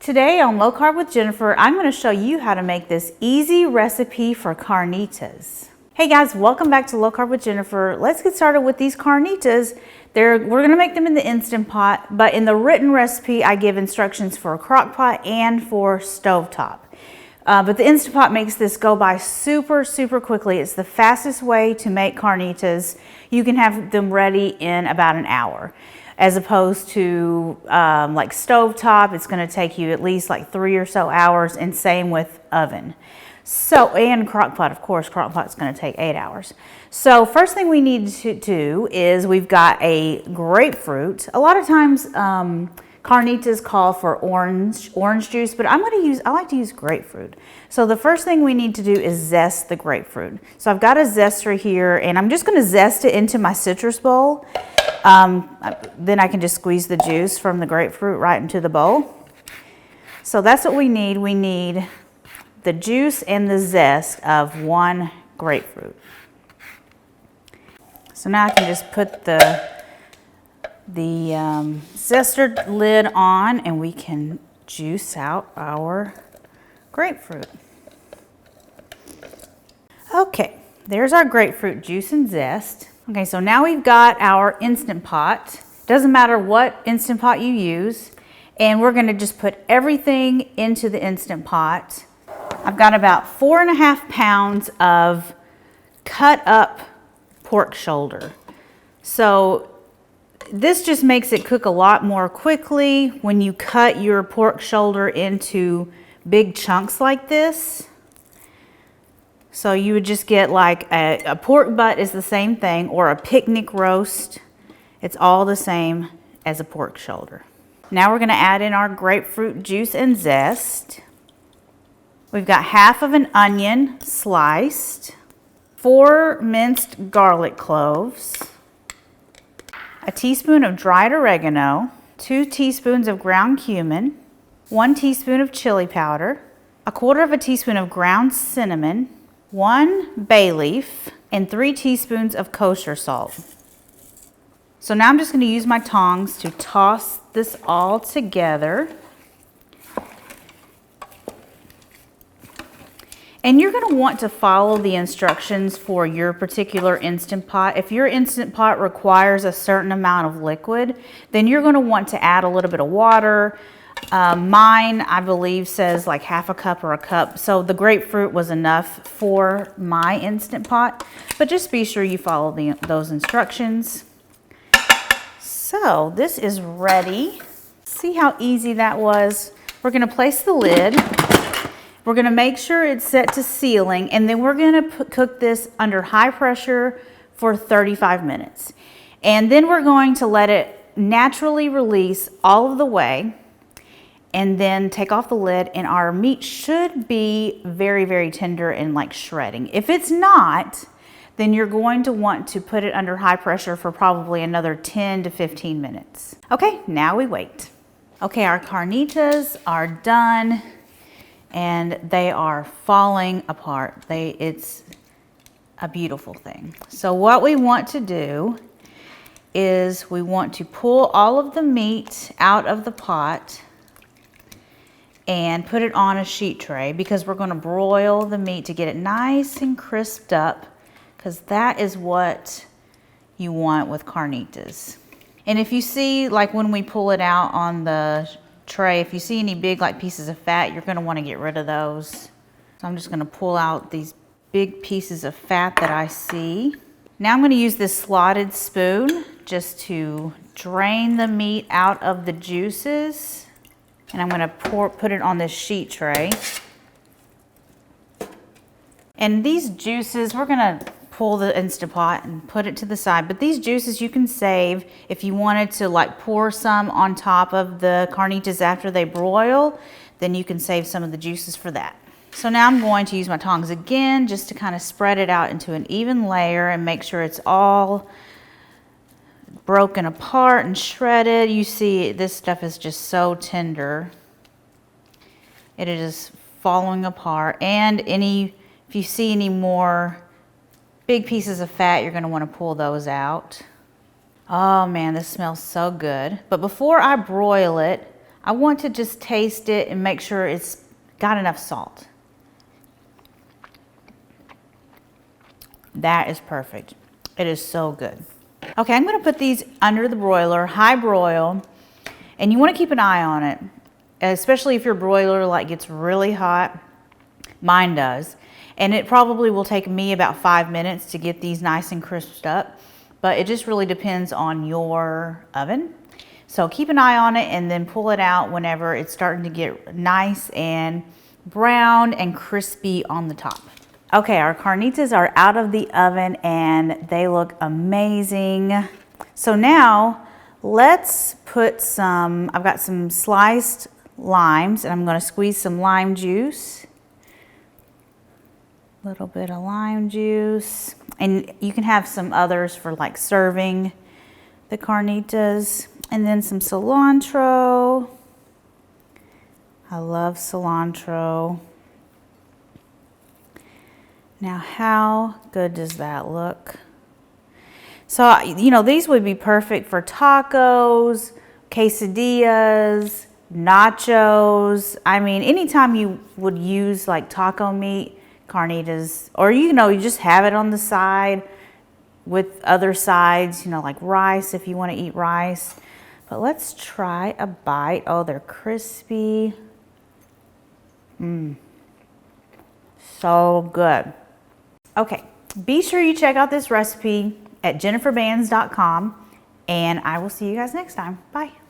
Today on Low Carb with Jennifer, I'm going to show you how to make this easy recipe for carnitas. Hey guys, welcome back to Low Carb with Jennifer. Let's get started with these carnitas. We're going to make them in the Instant Pot, but in the written recipe, I give instructions for a crock pot and for stovetop. But the Instant Pot makes this go by super quickly. It's the fastest way to make carnitas. You can have them ready in about an hour. As opposed to like stovetop, it's going to take you at least like 3 or so hours, and same with oven. So, and crock pot, of course, crock pot's going to take 8 hours. So first thing we need to do is we've got a grapefruit. A lot of times carnitas call for orange juice, but I like to use grapefruit. So the first thing we need to do is zest the grapefruit. So I've got a zester here, and I'm just going to zest it into my citrus bowl. Then I can just squeeze the juice from the grapefruit right into the bowl. So that's what we need. We need the juice and the zest of one grapefruit. So now I can just put the zester lid on, and we can juice out our grapefruit. Okay, there's our grapefruit juice and zest. Okay, so now we've got our Instant Pot. Doesn't matter what Instant Pot you use. And we're gonna just put everything into the Instant Pot. I've got about 4.5 pounds of cut up pork shoulder. So this just makes it cook a lot more quickly when you cut your pork shoulder into big chunks like this. So you would just get like a pork butt is the same thing, or a picnic roast. It's all the same as a pork shoulder. Now we're gonna add in our grapefruit juice and zest. We've got half of an onion sliced, 4 minced garlic cloves, a teaspoon of dried oregano, 2 teaspoons of ground cumin, 1 teaspoon of chili powder, 1/4 teaspoon of ground cinnamon, 1 bay leaf, and 3 teaspoons of kosher salt. So now I'm just going to use my tongs to toss this all together. And you're going to want to follow the instructions for your particular Instant Pot. If your Instant Pot requires a certain amount of liquid, then you're going to want to add a little bit of water. Mine, I believe, says like 1/2 cup or a cup. So the grapefruit was enough for my Instant Pot, but just be sure you follow those instructions. So this is ready. See how easy that was? We're gonna place the lid. We're gonna make sure it's set to sealing, and then we're gonna cook this under high pressure for 35 minutes. And then we're going to let it naturally release all of the way, and then take off the lid, and our meat should be very tender and like shredding. If it's not, then you're going to want to put it under high pressure for probably another 10 to 15 minutes. Okay, now we wait. Okay, our carnitas are done, and they are falling apart. It's a beautiful thing. So what we want to do is we want to pull all of the meat out of the pot and put it on a sheet tray, because we're going to broil the meat to get it nice and crisped up, because that is what you want with carnitas. And if you see, like when we pull it out on the tray, if you see any big like pieces of fat, you're going to want to get rid of those. So I'm just going to pull out these big pieces of fat that I see. Now I'm going to use this slotted spoon just to drain the meat out of the juices. And I'm going to put it on this sheet tray. And these juices, we're going to pull the Instant Pot and put it to the side. But these juices you can save if you wanted to like pour some on top of the carnitas after they broil, then you can save some of the juices for that. So now I'm going to use my tongs again just to kind of spread it out into an even layer and make sure it's all broken apart and shredded. You see this stuff is just so tender. It is falling apart. And if you see any more big pieces of fat, you're going to want to pull those out. Oh man, this smells so good. But before I broil it, I want to just taste it and make sure it's got enough salt. That is perfect. It is so good. Okay, I'm gonna put these under the broiler, high broil, and you wanna keep an eye on it, especially if your broiler like gets really hot. Mine does. And it probably will take me about 5 minutes to get these nice and crisped up, but it just really depends on your oven. So keep an eye on it and then pull it out whenever it's starting to get nice and brown and crispy on the top. Okay, our carnitas are out of the oven and they look amazing. So now let's put some, I've got some sliced limes and I'm gonna squeeze some lime juice. A little bit of lime juice. And you can have some others for like serving the carnitas. And then some cilantro. I love cilantro. Now, how good does that look? So, you know, these would be perfect for tacos, quesadillas, nachos. I mean, anytime you would use like taco meat, carnitas, or you know, you just have it on the side with other sides, you know, like rice if you want to eat rice. But let's try a bite. Oh, they're crispy. So good. Okay, be sure you check out this recipe at jenniferbands.com, and I will see you guys next time. Bye.